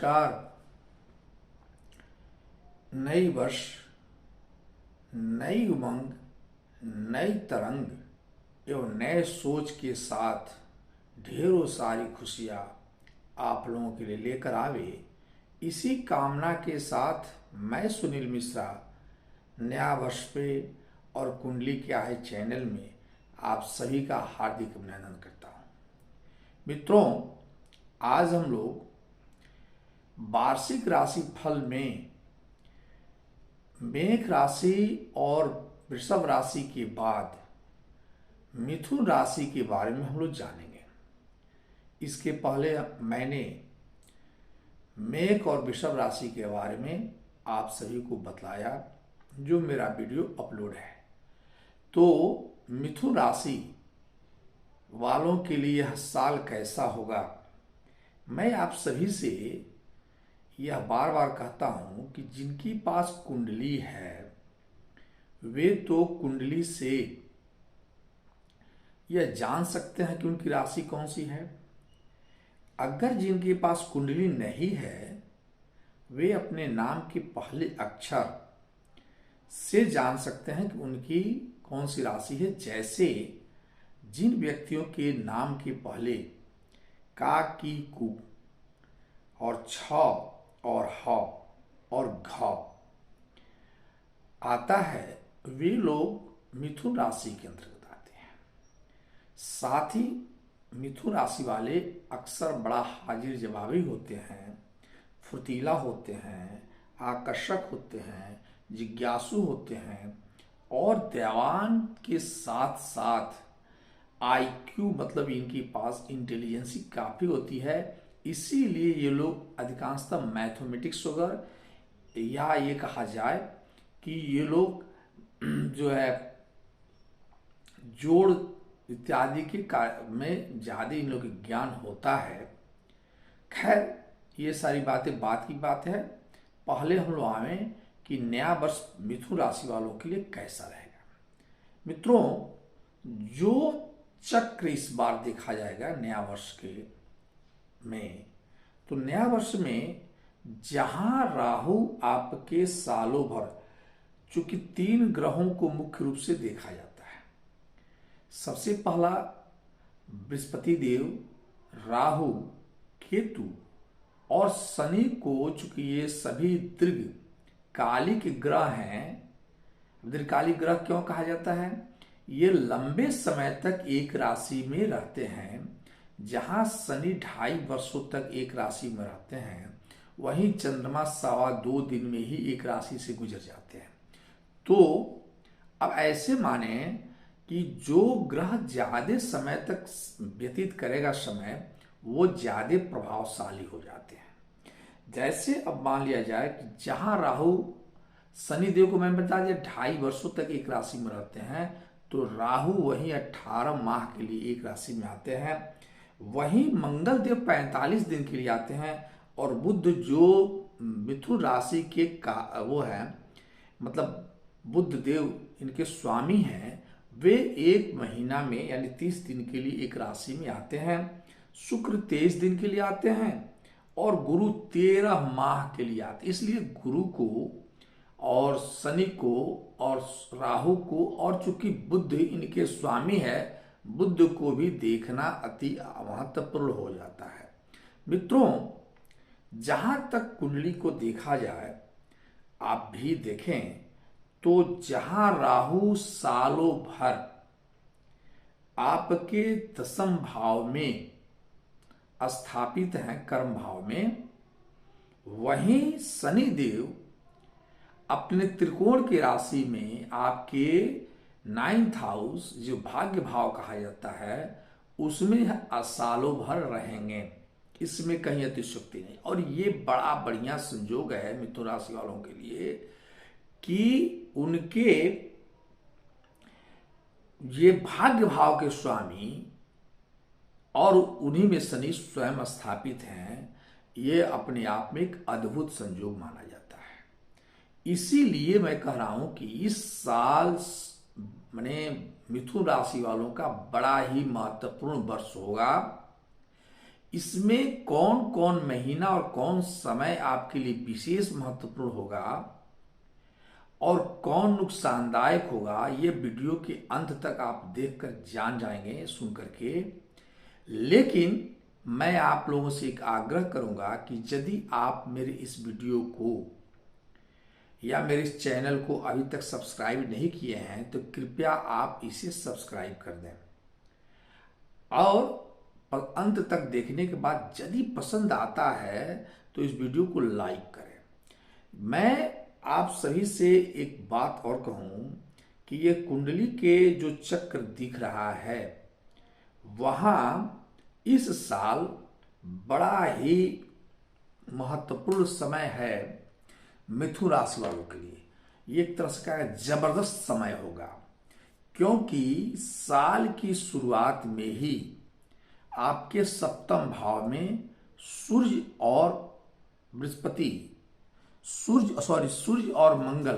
नमस्कार। नई वर्ष, नई उमंग, नई तरंग एवं नए सोच के साथ ढेरों सारी खुशियाँ आप लोगों के लिए लेकर आवे, इसी कामना के साथ मैं सुनील मिश्रा नया वर्ष पे और कुंडली क्या है चैनल में आप सभी का हार्दिक अभिनंदन करता हूँ। मित्रों, आज हम लोग वार्षिक राशि फल में मेष राशि और वृषभ राशि के बाद मिथुन राशि के बारे में हम लोग जानेंगे। इसके पहले मैंने मेष और वृषभ राशि के बारे में आप सभी को बतलाया, जो मेरा वीडियो अपलोड है। तो मिथुन राशि वालों के लिए यह साल कैसा होगा, मैं आप सभी से यह बार बार कहता हूं कि जिनकी पास कुंडली है वे तो कुंडली से यह जान सकते हैं कि उनकी राशि कौन सी है। अगर जिनके पास कुंडली नहीं है वे अपने नाम के पहले अक्षर से जान सकते हैं कि उनकी कौन सी राशि है। जैसे जिन व्यक्तियों के नाम के पहले का, की, कु और छ और ह और घ आता है, वे लोग मिथुन राशि के अंतर्गत आते हैं। साथ ही मिथुन राशि वाले अक्सर बड़ा हाजिर जवाबी होते हैं, फुर्तीला होते हैं, आकर्षक होते हैं, जिज्ञासु होते हैं और दयावान के साथ साथ आईक्यू मतलब इनके पास इंटेलिजेंसी काफ़ी होती है। इसीलिए ये लोग अधिकांशतः मैथमेटिक्स वगैरह, या ये कहा जाए कि ये लोग जो है जोड़ इत्यादि के कार्य में ज़्यादा इन लोगों को ज्ञान होता है। खैर, ये सारी बातें बात की बात है। पहले हम लोग आए कि नया वर्ष मिथुन राशि वालों के लिए कैसा रहेगा। मित्रों, जो चक्र इस बार देखा जाएगा नया वर्ष के में, तो नया वर्ष में जहां राहु आपके सालों भर, चूंकि 3 ग्रहों को मुख्य रूप से देखा जाता है। सबसे पहला बृहस्पति देव, राहु, केतु और शनि को, चूंकि ये सभी दीर्घकालिक ग्रह हैं। दीर्घकालिक ग्रह क्यों कहा जाता है? ये लंबे समय तक एक राशि में रहते हैं। जहां शनि 2.5 वर्षों तक एक राशि में रहते हैं, वहीं चंद्रमा 2.25 दिन में ही एक राशि से गुजर जाते हैं। तो अब ऐसे माने कि जो ग्रह ज्यादा समय तक व्यतीत करेगा समय, वो ज्यादा प्रभावशाली हो जाते हैं। जैसे अब मान लिया जाए कि जहां राहु, शनिदेव को मैं बता दिया 2.5 वर्षों तक एक राशि में रहते हैं, तो राहु वहीं 18 माह के लिए एक राशि में आते हैं। वहीं मंगल देव 45 दिन के लिए आते हैं और बुध जो मिथुन राशि के वो है, मतलब बुध देव इनके स्वामी हैं, वे 1 महीना में यानी 30 दिन के लिए एक राशि में आते हैं। शुक्र 23 दिन के लिए आते हैं और गुरु 13 माह के लिए आते हैं। इसलिए गुरु को और शनि को और राहु को, और चूंकि बुध इनके स्वामी है, बुध को भी देखना अति महत्वपूर्ण हो जाता है। मित्रों, जहां तक कुंडली को देखा जाए, आप भी देखें तो जहां राहु सालों भर आपके 10th भाव में स्थापित हैं, कर्म भाव में, वहीं शनि देव अपने त्रिकोण की राशि में आपके 9th हाउस, जो भाग्य भाव कहा जाता है, उसमें सालों भर रहेंगे। इसमें कहीं अतिशयोक्ति नहीं। और ये बड़ा बढ़िया संयोग है मिथुन राशि वालों के लिए कि उनके ये भाग्य भाव के स्वामी और उन्हीं में शनि स्वयं स्थापित हैं। ये अपने आप में एक अद्भुत संयोग माना जाता है। इसीलिए मैं कह रहा हूं कि इस साल मैंने मिथुन राशि वालों का बड़ा ही महत्वपूर्ण वर्ष होगा। इसमें कौन कौन महीना और कौन समय आपके लिए विशेष महत्वपूर्ण होगा और कौन नुकसानदायक होगा, ये वीडियो के अंत तक आप देखकर जान जाएंगे सुन करके। लेकिन मैं आप लोगों से एक आग्रह करूंगा कि यदि आप मेरे इस वीडियो को या मेरे इस चैनल को अभी तक सब्सक्राइब नहीं किए हैं तो कृपया आप इसे सब्सक्राइब कर दें और अंत तक देखने के बाद यदि पसंद आता है तो इस वीडियो को लाइक करें। मैं आप सभी से एक बात और कहूं कि ये कुंडली के जो चक्र दिख रहा है वहां इस साल बड़ा ही महत्वपूर्ण समय है मिथुन राशि वालों के लिए। ये एक तरह से क्या है, जबरदस्त समय होगा, क्योंकि साल की शुरुआत में ही आपके सप्तम भाव में सूर्य और बृहस्पति सूर्य और मंगल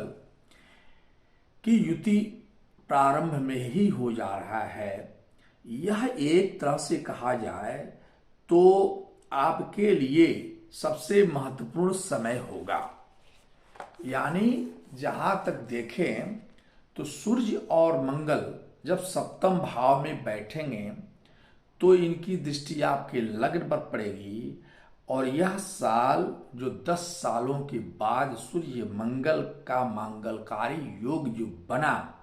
की युति प्रारंभ में ही हो जा रहा है। यह एक तरह से कहा जाए तो आपके लिए सबसे महत्वपूर्ण समय होगा। यानी जहां तक देखें तो सूर्य और मंगल जब सप्तम भाव में बैठेंगे तो इनकी दृष्टि आपके लग्न पर पड़ेगी और यह साल जो 10 सालों के बाद सूर्य मंगल का मंगलकारी योग जो बना,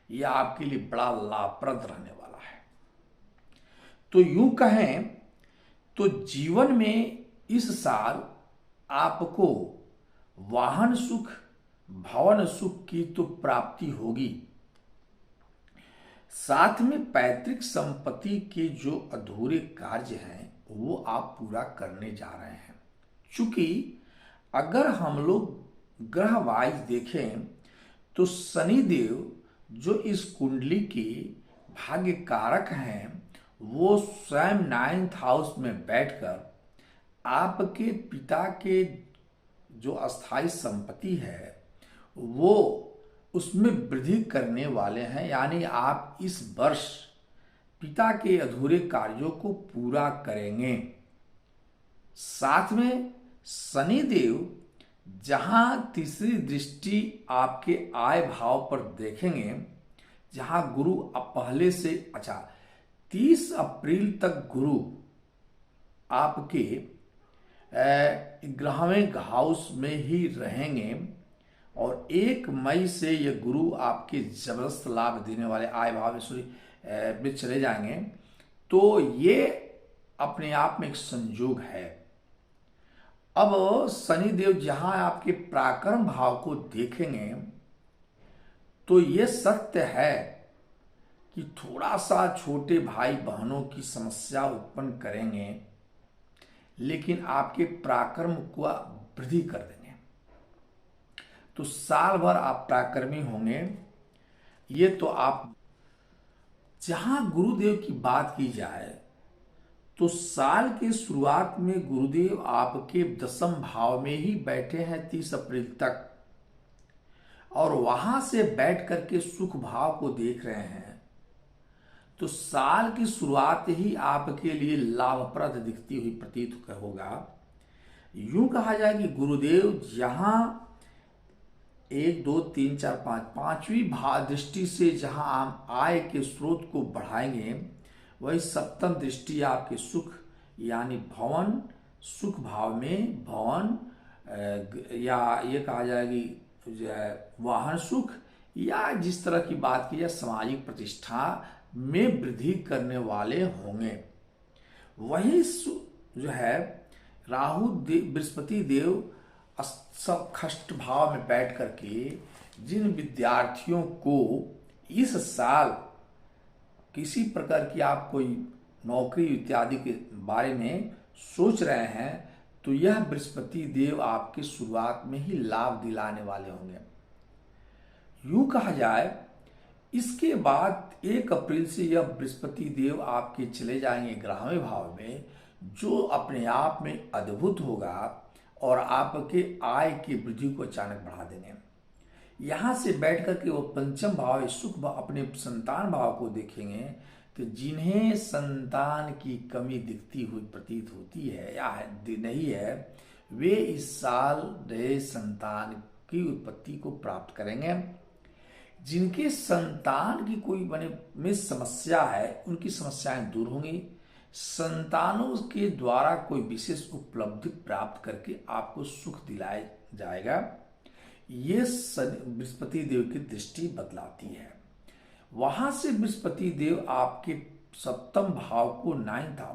यह आपके लिए बड़ा लाभप्रद रहने वाला है। तो यूं कहें तो जीवन में इस साल आपको वाहन सुख, भवन सुख की तो प्राप्ति होगी, साथ में पैतृक संपत्ति के जो अधूरे कार्य हैं वो आप पूरा करने जा रहे हैं। चूंकि अगर हम लोग ग्रह वाइज देखें तो शनि देव जो इस कुंडली के भाग्य कारक हैं वो स्वयं 9th हाउस में बैठकर आपके पिता के जो अस्थाई संपत्ति है वो उसमें वृद्धि करने वाले हैं। यानी आप इस वर्ष पिता के अधूरे कार्यों को पूरा करेंगे। साथ में शनि देव जहां तीसरी दृष्टि आपके आय भाव पर देखेंगे, जहां गुरु अब पहले से 30 अप्रैल तक गुरु आपके 11वें हाउस में ही रहेंगे और 1 मई से ये गुरु आपके जबरदस्त लाभ देने वाले आय भाव में चले जाएंगे। तो ये अपने आप में एक संयोग है। अब शनि देव जहां आपके पराक्रम भाव को देखेंगे तो ये सत्य है कि थोड़ा सा छोटे भाई बहनों की समस्या उत्पन्न करेंगे, लेकिन आपके पराक्रम को वृद्धि कर देंगे। तो साल भर आप पराक्रमी होंगे। ये तो आप जहां गुरुदेव की बात की जाए तो साल के शुरुआत में गुरुदेव आपके 10th भाव में ही बैठे हैं 30 अप्रैल तक और वहां से बैठ करके सुख भाव को देख रहे हैं। तो साल की शुरुआत ही आपके लिए लाभप्रद दिखती हुई प्रतीत होगा। यूं कहा जाए कि गुरुदेव जहां 1 2 3 4 5 पांचवी दृष्टि से जहां आप आय के स्रोत को बढ़ाएंगे, वही सप्तम दृष्टि आपके सुख यानी भवन सुख भाव में भवन या ये कहा जाए कि वाहन सुख या जिस तरह की बात की जाए सामाजिक प्रतिष्ठा में वृद्धि करने वाले होंगे। वही जो है राहु बृहस्पति देव सब खष्ट भाव में बैठ करके जिन विद्यार्थियों को इस साल किसी प्रकार की आप कोई नौकरी इत्यादि के बारे में सोच रहे हैं तो यह बृहस्पति देव आपकी शुरुआत में ही लाभ दिलाने वाले होंगे। यूं कहा जाए इसके बाद 1 अप्रैल से यह बृहस्पति देव आपके चले जाएंगे 11वें भाव में, जो अपने आप में अद्भुत होगा और आपके आय की वृद्धि को अचानक बढ़ा देंगे। यहां से बैठ करके वो पंचम भाव सुख भाव अपने संतान भाव को देखेंगे तो जिन्हें संतान की कमी दिखती हुई प्रतीत होती है या नहीं है, वे इस साल नए संतान की उत्पत्ति को प्राप्त करेंगे। जिनके संतान की कोई बने में समस्या है, उनकी समस्याएं दूर होंगी। संतानों के द्वारा कोई विशेष उपलब्धि प्राप्त करके आपको सुख दिलाया जाएगा। ये बृहस्पति देव की दृष्टि बतलाती है। वहां से बृहस्पति देव आपके सप्तम भाव को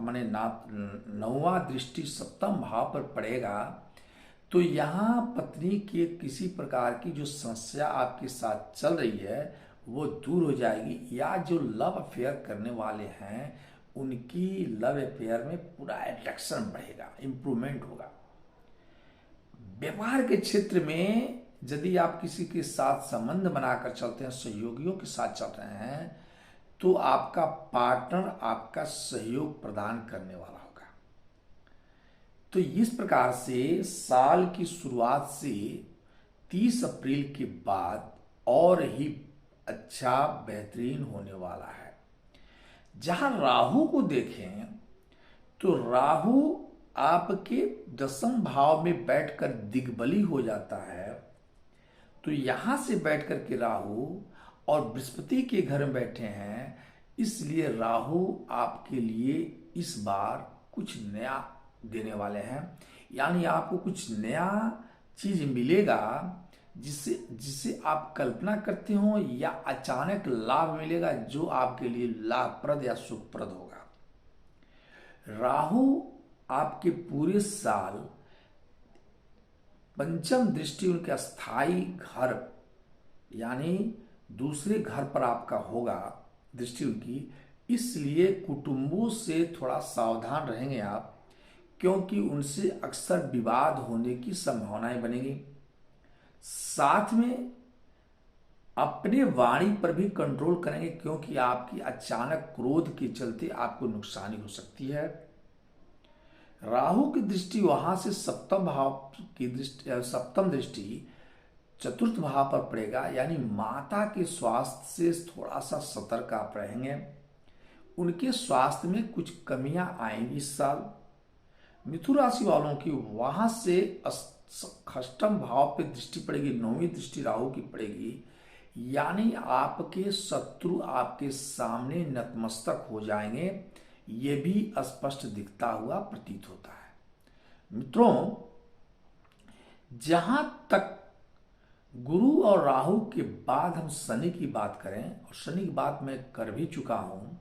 माने नौवां दृष्टि सप्तम भाव पर पड़ेगा। तो यहाँ पत्नी के किसी प्रकार की जो समस्या आपके साथ चल रही है वो दूर हो जाएगी, या जो लव अफेयर करने वाले हैं उनकी लव अफेयर में पूरा अट्रैक्शन बढ़ेगा, इंप्रूवमेंट होगा। व्यापार के क्षेत्र में यदि आप किसी के साथ संबंध बनाकर चलते हैं, सहयोगियों के साथ चल रहे हैं, तो आपका पार्टनर आपका सहयोग प्रदान करने वाला होगा। तो इस प्रकार से साल की शुरुआत से 30 अप्रैल के बाद और ही अच्छा बेहतरीन होने वाला है। जहां राहु को देखें तो राहु आपके 10वें भाव में बैठकर दिग्बली हो जाता है। तो यहां से बैठकर के राहु और बृहस्पति के घर में बैठे हैं, इसलिए राहु आपके लिए इस बार कुछ नया देने वाले हैं। यानी आपको कुछ नया चीज मिलेगा जिससे आप कल्पना करते हो, या अचानक लाभ मिलेगा जो आपके लिए लाभप्रद या सुखप्रद होगा। राहु आपके पूरे साल पंचम दृष्टि उनके अस्थाई घर यानी दूसरे घर पर आपका होगा दृष्टि उनकी, इसलिए कुटुंबों से थोड़ा सावधान रहेंगे आप, क्योंकि उनसे अक्सर विवाद होने की संभावनाएं बनेगी। साथ में अपने वाणी पर भी कंट्रोल करेंगे, क्योंकि आपकी अचानक क्रोध के चलते आपको नुकसानी हो सकती है। राहु की दृष्टि वहां से सप्तम भाव की दृष्टि, सप्तम दृष्टि चतुर्थ भाव पर पड़ेगा, यानी माता के स्वास्थ्य से थोड़ा सा सतर्क आप रहेंगे। उनके स्वास्थ्य में कुछ कमियां आएंगी इस साल। मिथुन राशि वालों की वहां से अष्टम भाव पे दृष्टि पड़ेगी, 9वीं दृष्टि राहु की पड़ेगी, यानी आपके शत्रु आपके सामने नतमस्तक हो जाएंगे। ये भी स्पष्ट दिखता हुआ प्रतीत होता है। मित्रों, जहां तक गुरु और राहु के बाद हम शनि की बात करें, और शनि की बात मैं कर भी चुका हूं,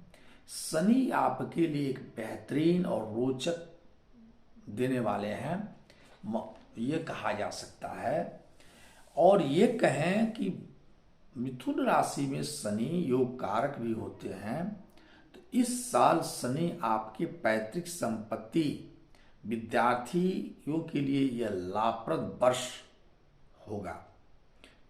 शनि आपके लिए एक बेहतरीन और रोचक देने वाले हैं, ये कहा जा सकता है। और ये कहें कि मिथुन राशि में शनि योग कारक भी होते हैं। तो इस साल शनि आपके पैतृक संपत्ति विद्यार्थियों के लिए यह लाभप्रद वर्ष होगा।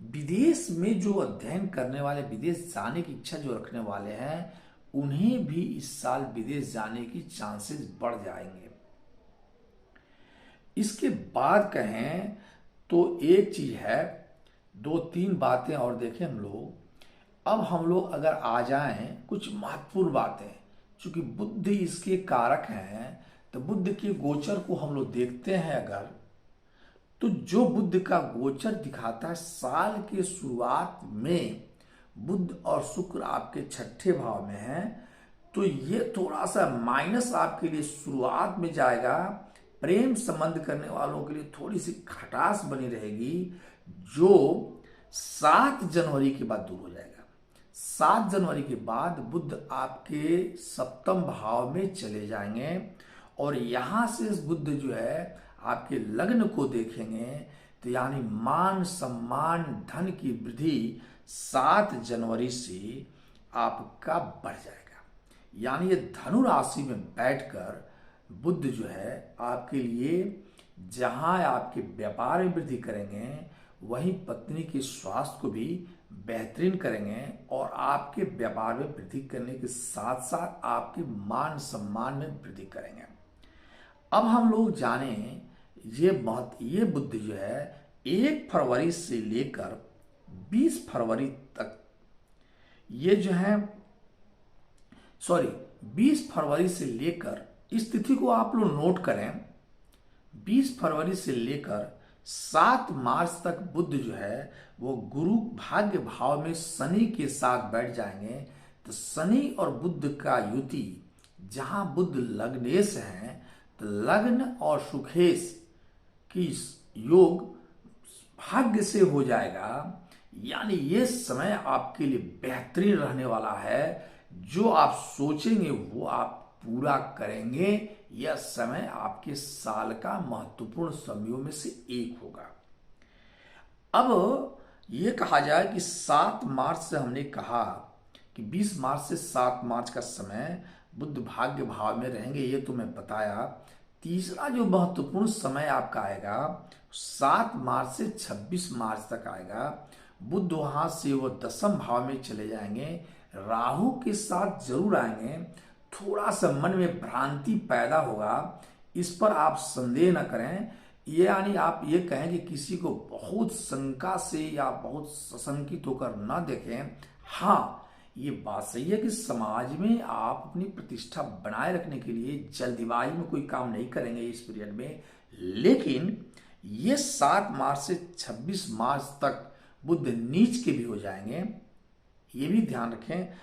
विदेश में जो अध्ययन करने वाले, विदेश जाने की इच्छा जो रखने वाले हैं, उन्हें भी इस साल विदेश जाने की चांसेस बढ़ जाएंगे। इसके बाद कहें तो एक चीज है, 2-3 बातें और देखें हम लोग। अब हम लोग अगर आ जाएं कुछ महत्वपूर्ण बातें, चूंकि बुद्ध इसके कारक हैं, तो बुद्ध के गोचर को हम लोग देखते हैं अगर, तो जो बुद्ध का गोचर दिखाता है साल के शुरुआत में बुद्ध और शुक्र आपके 6ठे भाव में हैं, तो ये थोड़ा सा माइनस आपके लिए शुरुआत में जाएगा। प्रेम संबंध करने वालों के लिए थोड़ी सी खटास बनी रहेगी, जो 7 जनवरी के बाद दूर हो जाएगा। 7 जनवरी के बाद बुध आपके सप्तम भाव में चले जाएंगे, और यहां से बुध जो है आपके लग्न को देखेंगे, तो यानी मान सम्मान धन की वृद्धि 7 जनवरी से आपका बढ़ जाएगा। यानी ये धनु राशि में बैठकर बुध जो है आपके लिए जहां आपके व्यापार में वृद्धि करेंगे, वहीं पत्नी के स्वास्थ्य को भी बेहतरीन करेंगे, और आपके व्यापार में वृद्धि करने के साथ साथ आपके मान सम्मान में वृद्धि करेंगे। अब हम लोग जाने ये बुध जो है 1 फरवरी से लेकर 20 फरवरी तक ये जो है सॉरी 20 फरवरी से लेकर, इस तिथि को आप लोग नोट करें, 20 फरवरी से लेकर 7 मार्च तक बुध जो है वो गुरु भाग्य भाव में शनि के साथ बैठ जाएंगे। तो शनि और बुध का युति, जहां बुध लग्नेश है तो लग्न और सुखेश की योग भाग्य से हो जाएगा। यानी ये समय आपके लिए बेहतरीन रहने वाला है। जो आप सोचेंगे वो आप पूरा करेंगे। यह समय आपके साल का महत्वपूर्ण समयों में से एक होगा। अब ये कहा जाए कि 7 मार्च से, हमने कहा कि 20 मार्च से 7 मार्च का समय बुध भाग्य भाव में रहेंगे, ये तो मैं बताया। तीसरा जो महत्वपूर्ण समय आपका आएगा 7 मार्च से 26 मार्च तक आएगा। बुध वहां से वो 10वें भाव में चले जाएंगे, राहु के साथ जरूर आएंगे। थोड़ा सा मन में भ्रांति पैदा होगा, इस पर आप संदेह न करें। ये यानी आप ये कहें कि किसी को बहुत शंका से या बहुत सशंकित होकर न देखें। हाँ, ये बात सही है कि समाज में आप अपनी प्रतिष्ठा बनाए रखने के लिए जल्दीबाजी में कोई काम नहीं करेंगे इस पीरियड में। लेकिन ये 7 मार्च से 26 मार्च तक बुध नीच के भी हो जाएंगे, ये भी ध्यान रखें।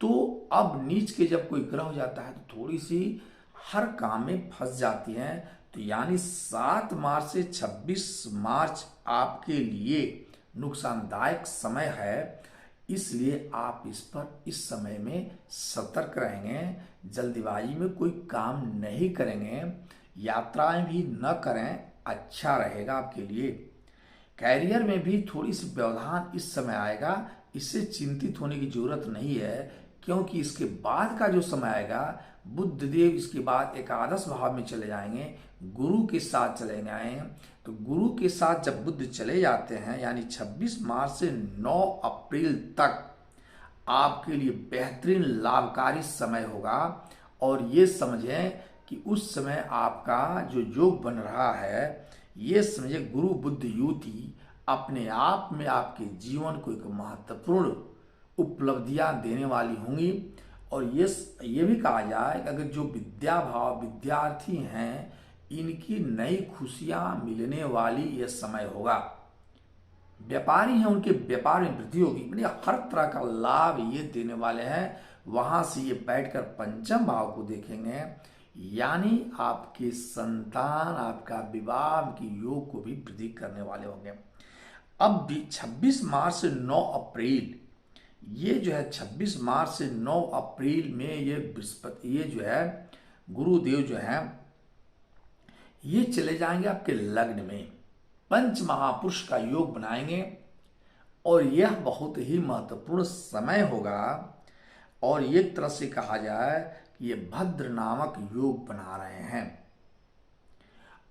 तो अब नीच के जब कोई ग्रह हो जाता है तो थोड़ी सी हर काम में फंस जाती हैं। तो यानी 7 मार्च से 26 मार्च आपके लिए नुकसानदायक समय है, इसलिए आप इस समय में सतर्क रहेंगे। जल्दीबाजी में कोई काम नहीं करेंगे, यात्राएं भी न करें, अच्छा रहेगा आपके लिए। कैरियर में भी थोड़ी सी व्यवधान इस समय आएगा, इससे चिंतित होने की जरूरत नहीं है, क्योंकि इसके बाद का जो समय आएगा बुध देव इसके बाद एकादश भाव में चले जाएंगे, गुरु के साथ चले जाएंगे। तो गुरु के साथ जब बुध चले जाते हैं, यानी 26 मार्च से 9 अप्रैल तक आपके लिए बेहतरीन लाभकारी समय होगा। और ये समझें कि उस समय आपका जो योग बन रहा है, ये समझे गुरु बुध युति अपने आप में आपके जीवन को एक महत्वपूर्ण उपलब्धियां देने वाली होंगी। और ये भी कहा जाए कि अगर जो विद्यार्थी हैं, इनकी नई खुशियां मिलने वाली ये समय होगा। व्यापारी हैं, उनके व्यापार में वृद्धि होगी, मतलब हर तरह का लाभ ये देने वाले हैं। वहां से ये बैठकर 5वें भाव को देखेंगे, यानी आपके संतान, आपका विवाह की योग को भी वृद्धि करने वाले होंगे। अब भी 26 मार्च से 9 अप्रैल, ये जो है 26 मार्च से 9 अप्रैल में ये बृहस्पति, ये जो है गुरुदेव जो है ये चले जाएंगे आपके लग्न में, पंच महापुरुष का योग बनाएंगे। और यह बहुत ही महत्वपूर्ण समय होगा। और एक तरह से कहा जाए कि ये भद्र नामक योग बना रहे हैं।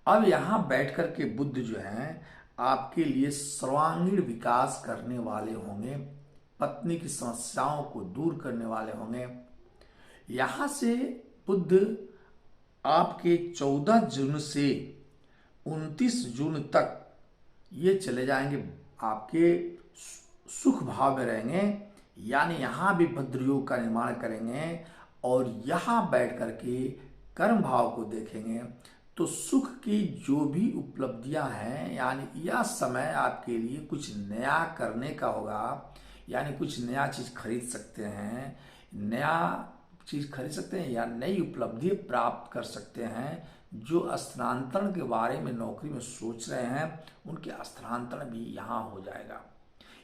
अब यहां बैठकर के बुध जो है आपके लिए सर्वांगीण विकास करने वाले होंगे, पत्नी की समस्याओं को दूर करने वाले होंगे। यहां से बुध आपके 14 जून से 29 जून तक ये चले जाएंगे, आपके सुख भाव में रहेंगे, यानी यहां भी भद्र योग का निर्माण करेंगे। और यहां बैठ करके कर्म भाव को देखेंगे तो सुख की जो भी उपलब्धियां हैं, यानी यह समय आपके लिए कुछ नया करने का होगा। यानी कुछ नया चीज खरीद सकते हैं, या नई उपलब्धि प्राप्त कर सकते हैं। जो स्थानांतरण के बारे में नौकरी में सोच रहे हैं, उनके स्थानांतरण भी यहाँ हो जाएगा।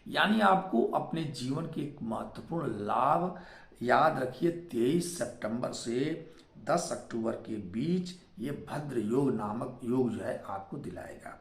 यानी आपको अपने जीवन के एक महत्वपूर्ण लाभ, याद रखिए 23 सितंबर से 10 अक्टूबर के बीच ये भद्र योग नामक योग जो है आपको दिलाएगा।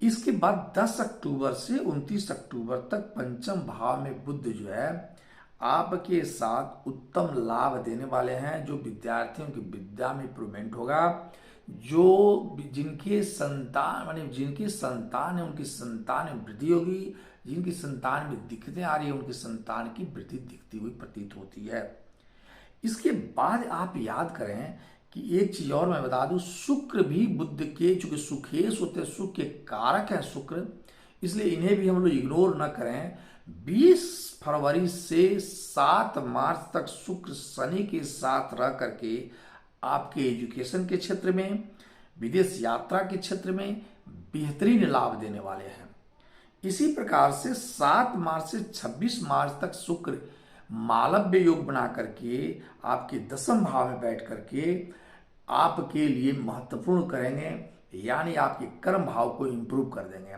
इसके बाद 10 अक्टूबर से 29 अक्टूबर तक 5वें भाव में बुध जो है आपके साथ उत्तम लाभ देने वाले हैं। जो विद्यार्थियों की विद्या में इंप्रूवमेंट होगा, जो जिनके संतान है उनकी संतान में वृद्धि होगी, जिनकी संतान में दिक्कतें आ रही है उनकी संतान की वृद्धि दिखती हुई प्रतीत होती है। इसके बाद आप याद करें कि एक चीज और मैं बता दूं, शुक्र भी बुध के, चूंकि सुखेश होते हैं, सुख के कारक है शुक्र, इसलिए इन्हें भी हम लोग इग्नोर न करें। 20 फरवरी से 7 मार्च तक शुक्र शनि के साथ रह करके आपके एजुकेशन के क्षेत्र में, विदेश यात्रा के क्षेत्र में बेहतरीन लाभ देने वाले हैं। इसी प्रकार से 7 मार्च से 26 मार्च तक शुक्र मालव्य योग बना करके आपके 10वें भाव में बैठ करके आपके लिए महत्वपूर्ण करेंगे, यानी आपके कर्म भाव को इंप्रूव कर देंगे।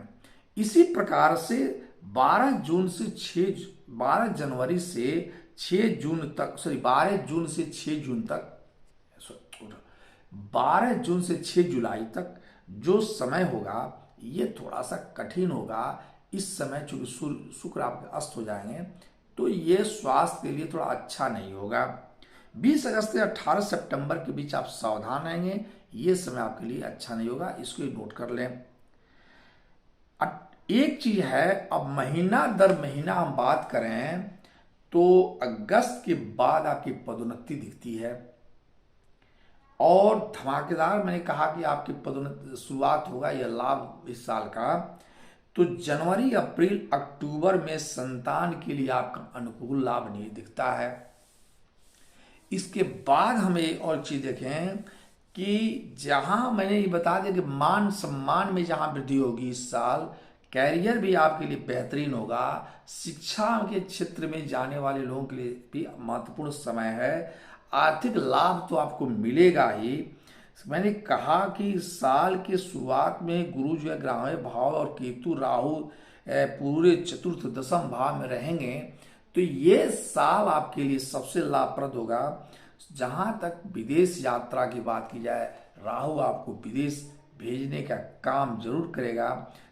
इसी प्रकार से 12 जनवरी से 6 जून तक, 12 जून से 6 जून तक, 12 जून से 6 जुलाई तक जो समय होगा ये थोड़ा सा कठिन होगा। इस समय चूंकि शुक्र आपके अस्त हो जाएंगे तो ये स्वास्थ्य के लिए थोड़ा अच्छा नहीं होगा। 20 अगस्त से 18 सितंबर के बीच आप सावधान रहेंगे, ये समय आपके लिए अच्छा नहीं होगा, इसको नोट कर लें। एक चीज है, अब महीना दर महीना हम बात करें तो अगस्त के बाद आपकी पदोन्नति दिखती है और धमाकेदार, मैंने कहा कि आपकी पदोन्नति शुरुआत होगा यह लाभ इस साल का। तो जनवरी, अप्रैल, अक्टूबर में संतान के लिए आपका अनुकूल लाभ नहीं दिखता है। इसके बाद हम एक और चीज देखें कि जहां मैंने ये बता दिया कि मान सम्मान में जहां वृद्धि होगी इस साल, कैरियर भी आपके लिए बेहतरीन होगा, शिक्षा के क्षेत्र में जाने वाले लोगों के लिए भी महत्वपूर्ण समय है, आर्थिक लाभ तो आपको मिलेगा ही। मैंने कहा कि साल के शुरुआत में गुरु जो है 11वें भाव और केतु राहु पूरे चतुर्थ 10वें भाव में रहेंगे, तो ये साल आपके लिए सबसे लाभप्रद होगा। जहां तक विदेश यात्रा की बात की जाए, राहु आपको विदेश भेजने का काम जरूर करेगा।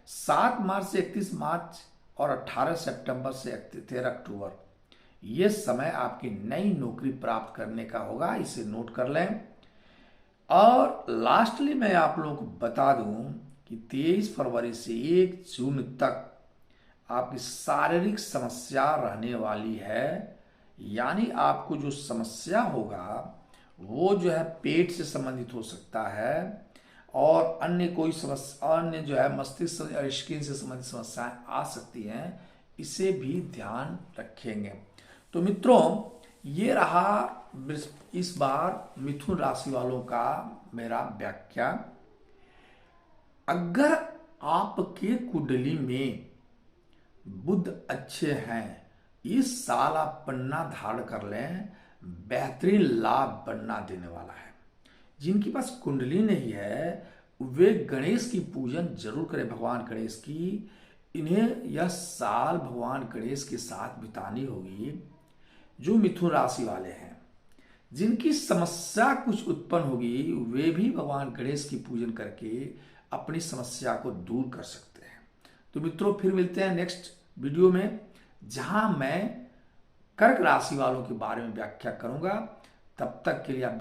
7 मार्च से 31 मार्च और 18 सितंबर से 13 अक्टूबर ये समय आपकी नई नौकरी प्राप्त करने का होगा, इसे नोट कर लें। और लास्टली मैं आप लोगों को बता दूं कि 23 फरवरी से 1 जून तक आपकी शारीरिक समस्या रहने वाली है, यानी आपको जो समस्या होगा वो जो है पेट से संबंधित हो सकता है और अन्य कोई समस्या, अन्य जो है मस्तिष्क और स्किन से संबंधित समस्याएं आ सकती हैं, इसे भी ध्यान रखेंगे। तो मित्रों, ये रहा इस बार मिथुन राशि वालों का मेरा व्याख्यान। अगर आपके कुंडली में बुध अच्छे हैं, इस साल आप पन्ना धारण कर लें, बेहतरीन लाभ बनना देने वाला है। जिनके पास कुंडली नहीं है वे गणेश की पूजन जरूर करें, भगवान गणेश की। इन्हें यह साल भगवान गणेश के साथ बितानी होगी। जो मिथुन राशि वाले हैं, जिनकी समस्या कुछ उत्पन्न होगी, वे भी भगवान गणेश की पूजन करके अपनी समस्या को दूर कर सकते हैं। तो मित्रों, फिर मिलते हैं नेक्स्ट वीडियो में, जहां मैं कर्क राशि वालों के बारे में व्याख्या करूंगा। तब तक के लिए आप